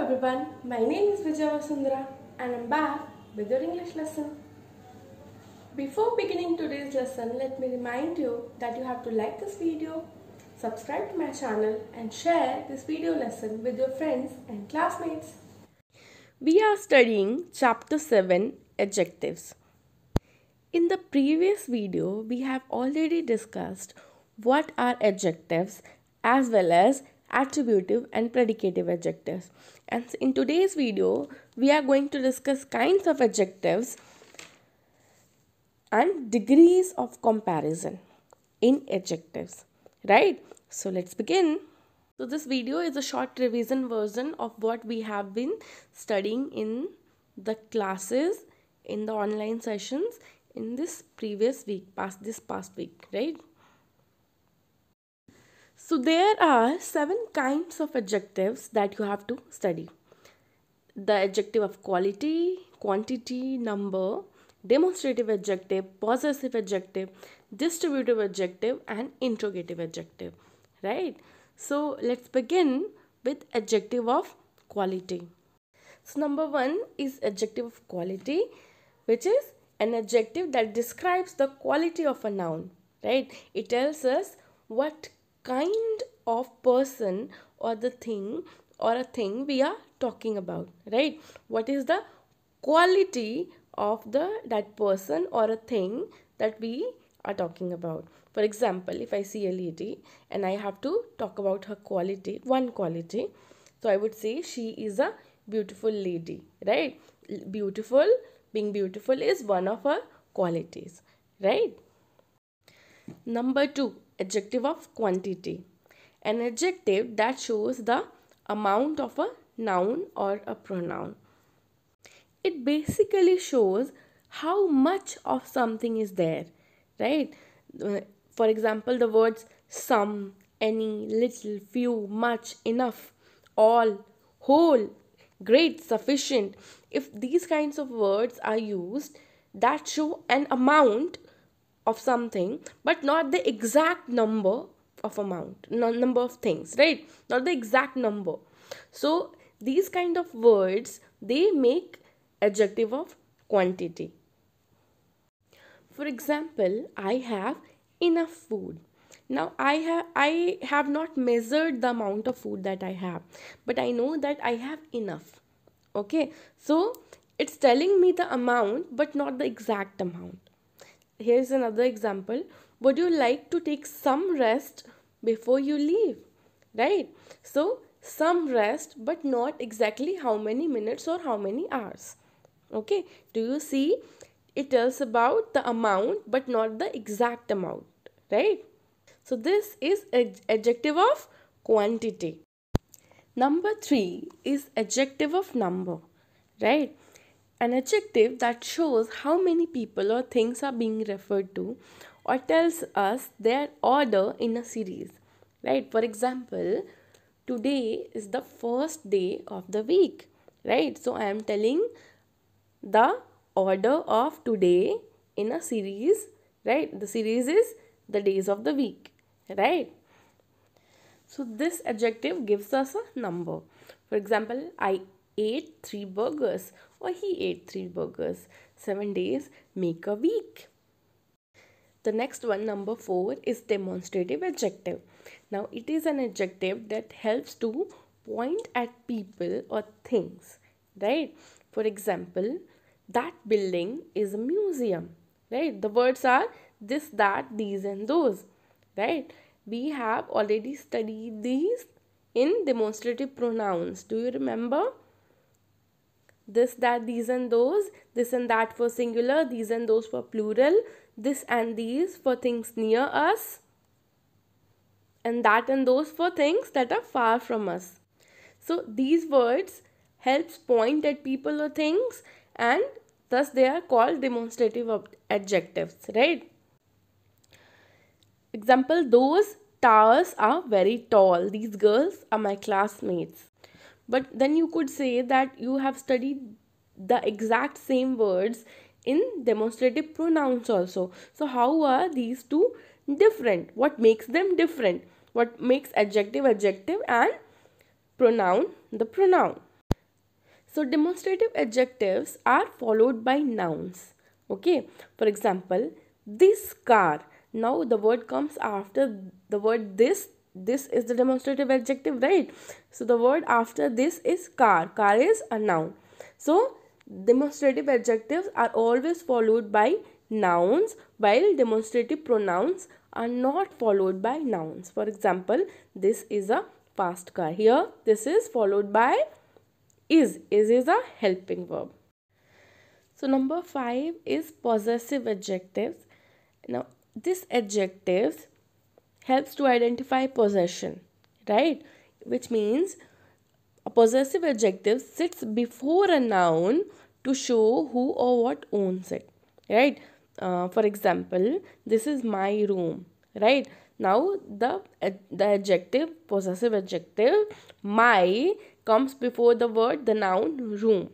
everyone, my name is Vijayasundara and I'm back with your English lesson. Before beginning today's lesson, let me remind you that you have to like this video, subscribe to my channel and share this video lesson with your friends and classmates. We are studying chapter 7 Adjectives. In the previous video, we have already discussed what are adjectives as well as attributive and predicative adjectives. And in today's video, we are going to discuss kinds of adjectives and degrees of comparison in adjectives. Right? So let's begin. So this video is a short revision version of what we have been studying in the classes, in the online sessions in this previous week, this past week, right? So there are 7 kinds of adjectives that you have to study. The adjective of quality, quantity, number, demonstrative adjective, possessive adjective, distributive adjective and integrative adjective, right? So let's begin with adjective of quality. So number 1 is adjective of quality, which is an adjective that describes the quality of a noun, right? It tells us what kind of person or the thing or a thing we are talking about, right? What is the quality of that person or a thing that we are talking about. For example, if I see a lady and I have to talk about her quality, one quality, so I would say she is a beautiful lady, right? Being beautiful is one of her qualities, right? Number 2, adjective of quantity. An adjective that shows the amount of a noun or a pronoun. It basically shows how much of something is there, right? For example, the words some, any, little, few, much, enough, all, whole, great, sufficient. If these kinds of words are used that show an amount of something but not the exact number of number of things, right? Not the exact number. So these kind of words, they make adjective of quantity. For example, I have enough food. Now I have not measured the amount of food that I have, but I know that I have enough. Okay, so it's telling me the amount but not the exact amount. Here's another example. Would you like to take some rest before you leave? Right? So some rest but not exactly how many minutes or how many hours. Okay, do you see? It tells about the amount but not the exact amount, right? So this is adjective of quantity. Number 3 is adjective of number, right? An adjective that shows how many people or things are being referred to or tells us their order in a series, right? For example, today is the first day of the week, right? So I am telling the order of today in a series, right? The series is the days of the week, right? So this adjective gives us a number. For example, I ate 3 burgers or he ate 3 burgers. 7 days make a week. The next one, number 4, is demonstrative adjective. Now it is an adjective that helps to point at people or things, right? For example, that building is a museum, right? The words are this, that, these and those, right? We have already studied these in demonstrative pronouns. Do you remember? This, that, these and those. This and that for singular, these and those for plural. This and these for things near us. And that and those for things that are far from us. So these words helps point at people or things and thus they are called demonstrative adjectives, right? Example, those towers are very tall. These girls are my classmates. But then you could say that you have studied the exact same words in demonstrative pronouns also. So how are these two different? What makes them different? What makes adjective and pronoun the pronoun? So demonstrative adjectives are followed by nouns. Okay, for example, this car. Now the word comes after the word this. This is the demonstrative adjective, right? So the word after this is car. Car is a noun. So demonstrative adjectives are always followed by nouns, while demonstrative pronouns are not followed by nouns. For example, this is a fast car. Here, this is followed by is. Is a helping verb. So number 5 is possessive adjectives. Now this adjectives helps to identify possession, right? Which means a possessive adjective sits before a noun to show who or what owns it, right? For example, this is my room, right? Now the adjective, possessive adjective, my comes before the noun room,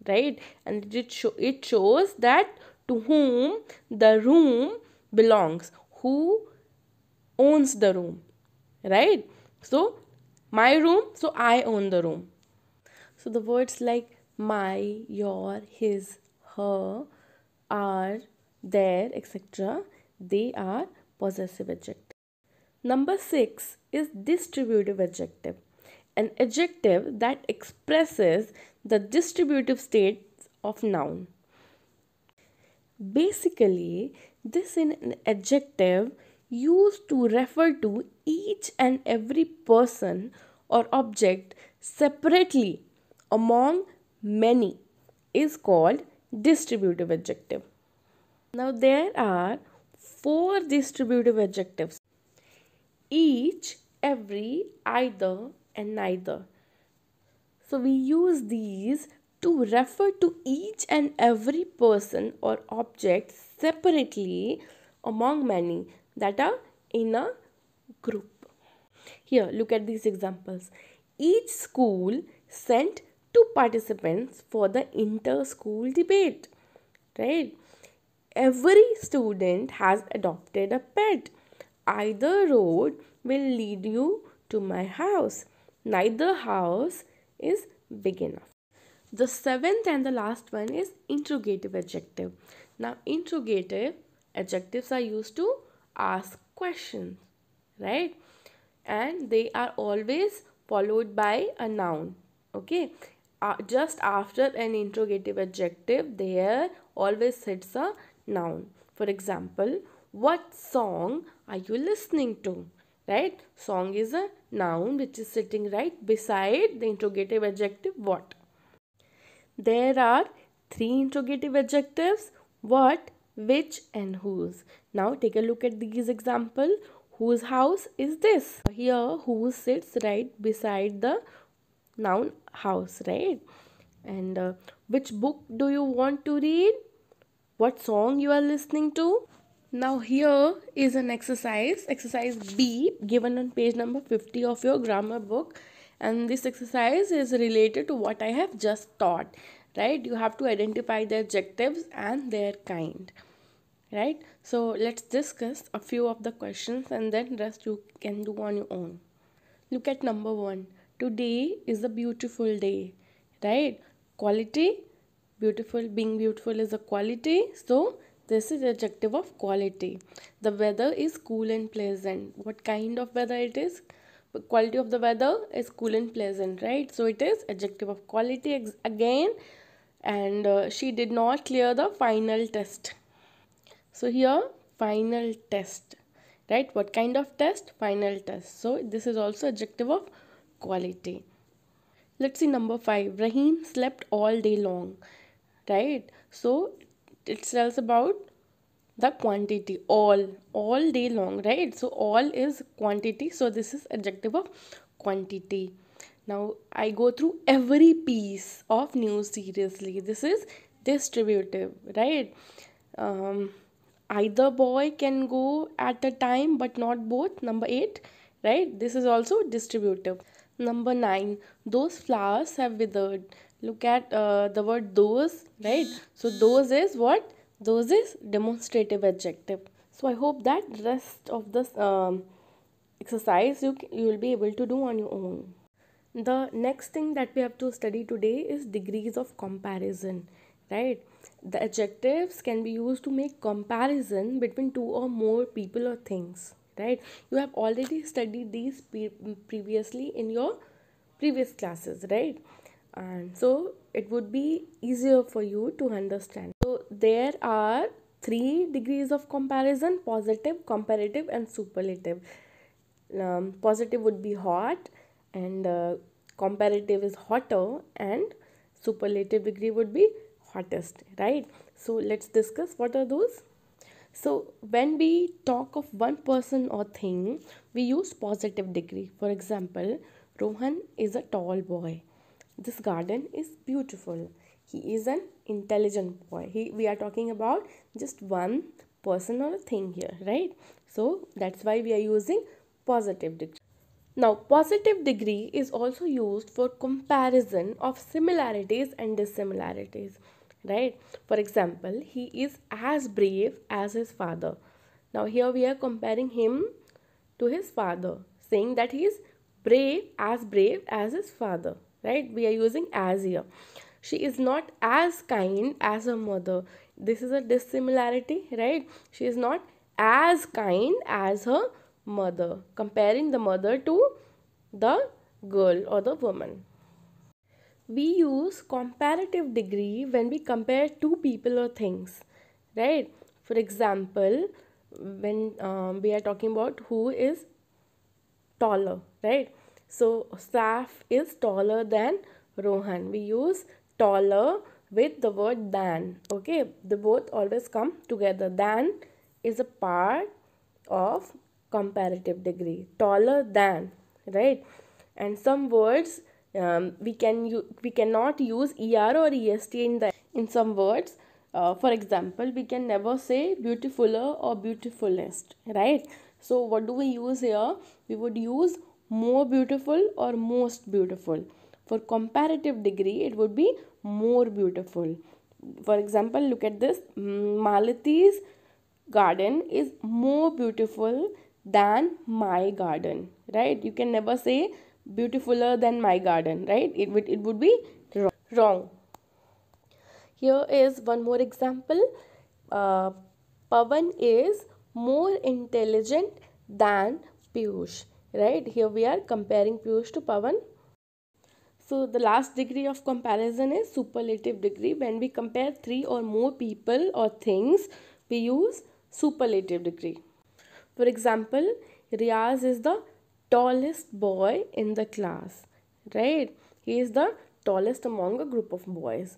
right? And it shows that to whom the room belongs, who owns the room, right? So my room, so I own the room. So the words like my, your, his, her, are, their, etc., they are possessive adjectives. Number 6 is distributive adjective, an adjective that expresses the distributive states of noun. Basically, this is an adjective used to refer to each and every person or object separately among many is called distributive adjective. Now there are 4 distributive adjectives: each, every, either, and neither. So we use these to refer to each and every person or object separately among many that are in a group. Here, look at these examples. Each school sent 2 participants for the inter-school debate, right? Every student has adopted a pet. Either road will lead you to my house. Neither house is big enough. The 7th and the last one is interrogative adjective. Now, interrogative adjectives are used to ask questions, right? And they are always followed by a noun. Okay, just after an interrogative adjective, there always sits a noun. For example, what song are you listening to? Right? Song is a noun which is sitting right beside the interrogative adjective what. There are 3 interrogative adjectives: what, which, and whose. Now take a look at these examples. Whose house is this? Here, who sits right beside the noun house, right? And which book do you want to read? What song you are listening to? Now here is an exercise B, given on page number 50 of your grammar book, and this exercise is related to what I have just taught, right? You have to identify the adjectives and their kind, right? So let's discuss a few of the questions and then rest you can do on your own. Look at number 1. Today is a beautiful day, right? Quality, beautiful, being beautiful is a quality, so this is adjective of quality. The weather is cool and pleasant. What kind of weather it is? The quality of the weather is cool and pleasant, right? So it is adjective of quality again. And she did not clear the final test. So here, final test, right? What kind of test? Final test. So this is also adjective of quality. Let's see number 5. Rahim slept all day long, right? So it tells about the quantity, all day long, right? So all is quantity, so this is adjective of quantity. Now I go through every piece of news seriously. This is distributive, right? Either boy can go at a time but not both. Number 8, right? This is also distributive. Number 9, those flowers have withered. Look at the word those, right? So those is what? Those is demonstrative adjective. So I hope that rest of this exercise you will be able to do on your own. The next thing that we have to study today is degrees of comparison, right? The adjectives can be used to make comparison between two or more people or things, right? You have already studied these previously in your previous classes, right? And so it would be easier for you to understand. So there are three degrees of comparison: positive, comparative, and superlative. Positive would be hot, and comparative is hotter, and superlative degree would be hottest, right? So let's discuss what are those. So when we talk of one person or thing, we use positive degree. For example, Rohan is a tall boy. This garden is beautiful. He is an intelligent boy. We are talking about just one person or a thing here, right? So that's why we are using positive degree. Now, positive degree is also used for comparison of similarities and dissimilarities, right? For example, he is as brave as his father. Now, here we are comparing him to his father, saying that he is brave as his father, right? We are using as here. She is not as kind as her mother. This is a dissimilarity, right? She is not as kind as her mother, comparing the mother to the girl or the woman. We use comparative degree when we compare two people or things, right? For example, when we are talking about who is taller, right? So Saf is taller than Rohan. We use taller with the word than. Okay, they both always come together. Than is a part of comparative degree. Taller than, right? And some words we cannot use er or est in some words. For example, we can never say beautifuler or beautifulest, right? So what do we use here? We would use more beautiful or most beautiful. For comparative degree, it would be more beautiful. For example, look at this. Malati's garden is more beautiful than my garden, right? You can never say beautifuler than my garden, right? It would be wrong. Here is one more example. Pavan is more intelligent than Piyush, right? Here we are comparing Piyush to Pavan. So the last degree of comparison is superlative degree. When we compare three or more people or things, we use superlative degree. For example, Riaz is the tallest boy in the class, right? He is the tallest among a group of boys.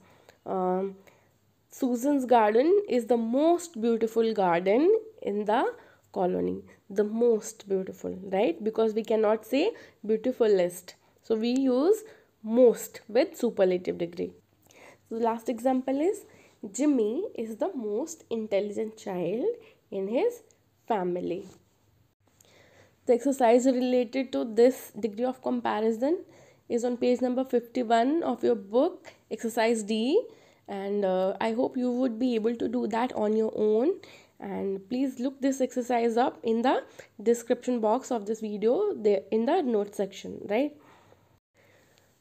Susan's garden is the most beautiful garden in the colony. The most beautiful, right? Because we cannot say beautifulest. So we use most with superlative degree. So the last example is Jimmy is the most intelligent child in his family. The exercise related to this degree of comparison is on page number 51 of your book, exercise D, and I hope you would be able to do that on your own. And please look this exercise up in the description box of this video, there in the notes section, right?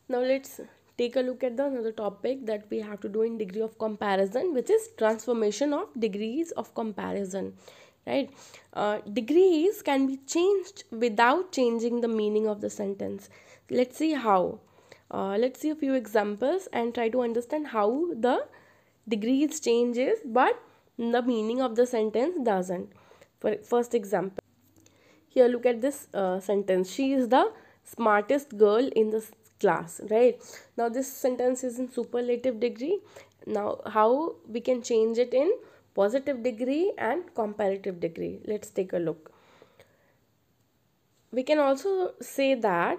Now let's take a look at the another topic that we have to do in degree of comparison, which is transformation of degrees of comparison, right? Degrees can be changed without changing the meaning of the sentence. Let's see how. Let's see a few examples and try to understand how the degrees changes but the meaning of the sentence doesn't. For first example, here look at this sentence. She is the smartest girl in the class, right? Now this sentence is in superlative degree. Now how we can change it in positive degree and comparative degree? Let's take a look. We can also say that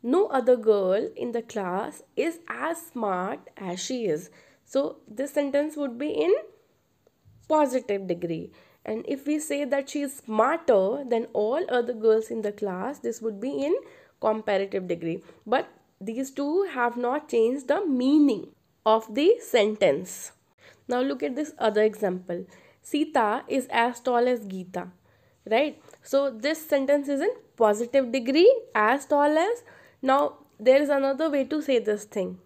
no other girl in the class is as smart as she is. So this sentence would be in positive degree. And if we say that she is smarter than all other girls in the class, this would be in comparative degree. But these two have not changed the meaning of the sentence. Now look at this other example. Sita is as tall as Geeta, right? So this sentence is in positive degree, as tall as. Now there is another way to say this thing.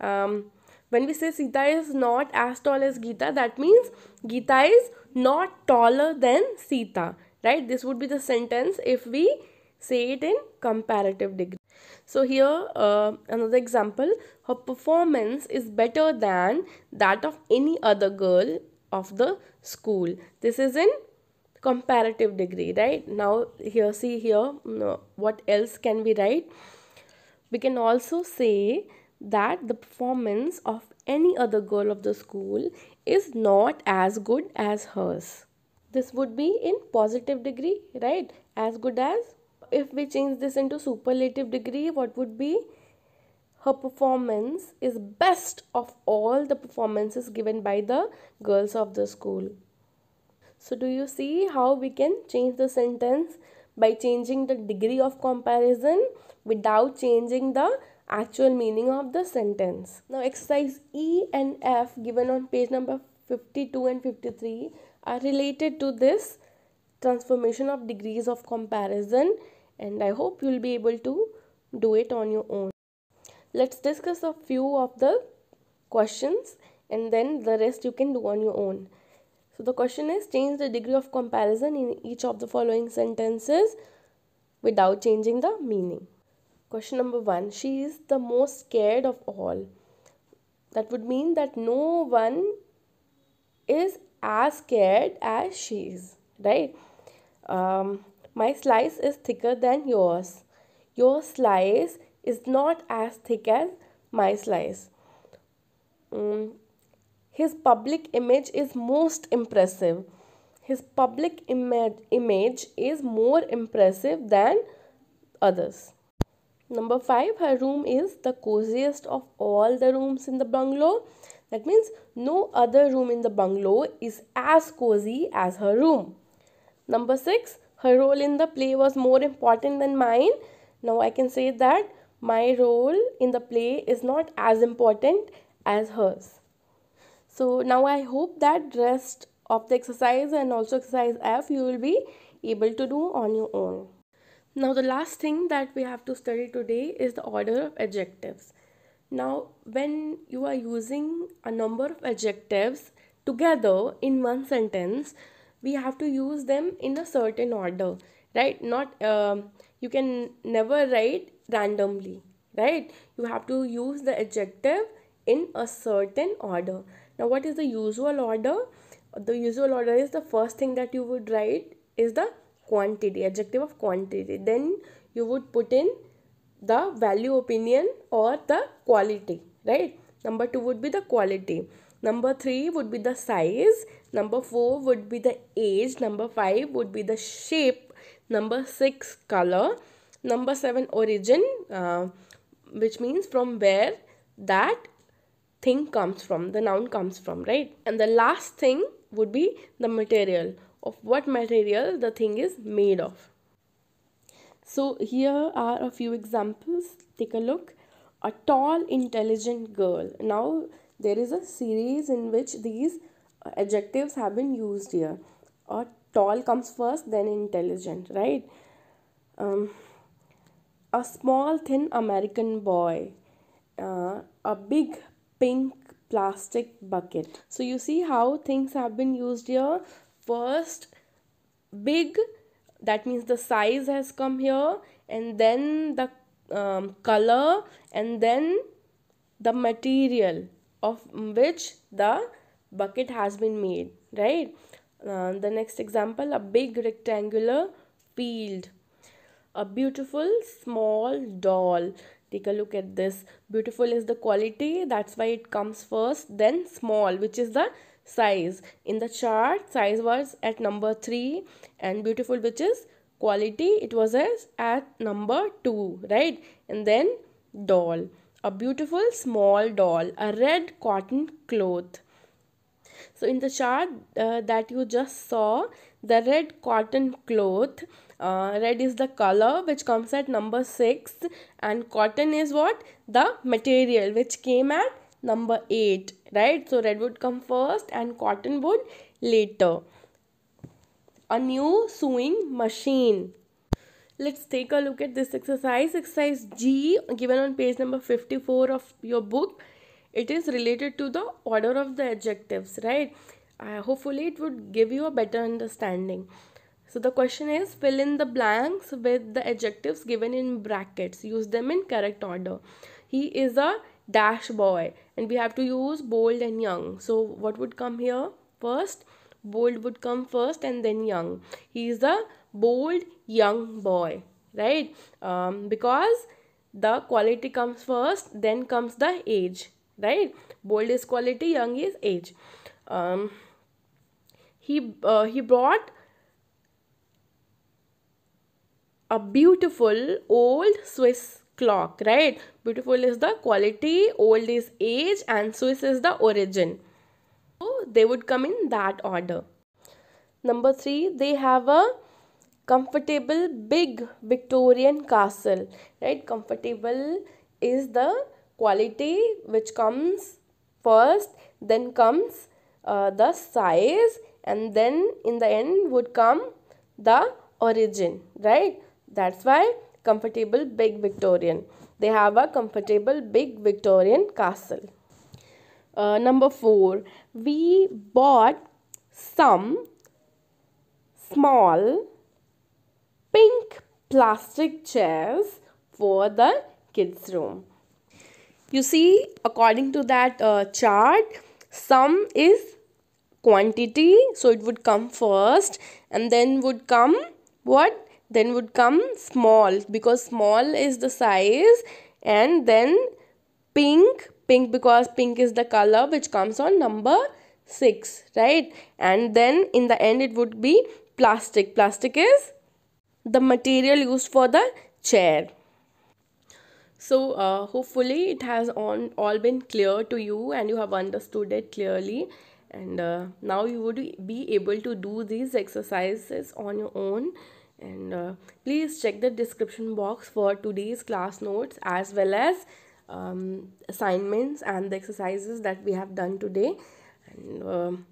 When we say Sita is not as tall as Geeta, that means Geeta is not taller than Sita, right? This would be the sentence if we say it in comparative degree. So here another example, her performance is better than that of any other girl of the school. This is in comparative degree, right? Now here, see here, what else can we write? We can also say that the performance of any other girl of the school is not as good as hers. This would be in positive degree, right? As good as. If we change this into superlative degree, what would be? Her performance is best of all the performances given by the girls of the school. So do you see how we can change the sentence by changing the degree of comparison without changing the actual meaning of the sentence? Now exercise E and F given on page number 52 and 53 are related to this transformation of degrees of comparison, and I hope you will be able to do it on your own. Let's discuss a few of the questions and then the rest you can do on your own. So the question is, change the degree of comparison in each of the following sentences without changing the meaning. Question number 1, she is the most scared of all. That would mean that no one is as scared as she is, right? My slice is thicker than yours. Your slice is not as thick as my slice. His public image is most impressive. His public image is more impressive than others. Number 5, her room is the coziest of all the rooms in the bungalow. That means no other room in the bungalow is as cozy as her room. Number 6, her role in the play was more important than mine. Now I can say that my role in the play is not as important as hers. So now I hope that rest of the exercise and also exercise F you will be able to do on your own. Now the last thing that we have to study today is the order of adjectives. Now when you are using a number of adjectives together in one sentence, we have to use them in a certain order, right? Not you can never write randomly, right? You have to use the adjective in a certain order. Now what is the usual order? The usual order is the first thing that you would write is the quantity, adjective of quantity. Then you would put in the value, opinion or the quality, right? Number 2 would be the quality. Number 3 would be the size. Number 4 would be the age. Number 5 would be the shape. Number 6 color. Number 7 origin, which means from where that thing comes from, the noun comes from, right? And the last thing would be the material, of what material the thing is made of. So here are a few examples. Take a look. A tall, intelligent girl. Now there is a series in which these adjectives have been used here. A tall comes first, then intelligent, right? A small, thin American boy. A big pink plastic bucket. So you see how things have been used here. First, big, that means the size has come here, and then the color, and then the material of which the bucket has been made, right? The next example, a big rectangular field. A beautiful small doll. Take a look at this. Beautiful is the quality, that's why it comes first. Then small, which is the size. In the chart, size was at number 3, and beautiful, which is quality, it was at number 2, right? And then doll. A beautiful small doll. A red cotton cloth. So in the chart that you just saw, the red cotton cloth, red is the color which comes at number 6, and cotton is what? The material which came at number 8, right? So red would come first and cotton would later. A new sewing machine. Let's take a look at this exercise. Exercise G, given on page number 54 of your book. It is related to the order of the adjectives, right? Hopefully it would give you a better understanding. So the question is, fill in the blanks with the adjectives given in brackets. Use them in correct order. He is a dash boy, and we have to use bold and young. So what would come here first? Bold would come first and then young. He is a bold young boy, right? Because the quality comes first, then comes the age, right? Bold is quality, young is age. He brought a beautiful old Swiss clock, right? Beautiful is the quality, old is age, and Swiss is the origin. So they would come in that order. Number 3, they have a comfortable big Victorian castle, right? Comfortable is the quality which comes first, then comes the size, and then in the end would come the origin, right? That's why comfortable big Victorian. They have a comfortable big Victorian castle. Number 4, we bought some small pink plastic chairs for the kids' room. You see, according to that chart, some is quantity, so it would come first, and then would come what? Then would come small, because small is the size, and then pink because pink is the color which comes on number 6, right? And then in the end it would be plastic. Plastic is the material used for the chair. So hopefully it has all been clear to you and you have understood it clearly, and now you would be able to do these exercises on your own. And please check the description box for today's class notes as well as assignments and the exercises that we have done today. And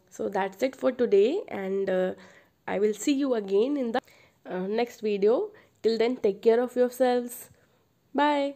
so that's it for today, and I will see you again in the next video. Till then, take care of yourselves. Bye.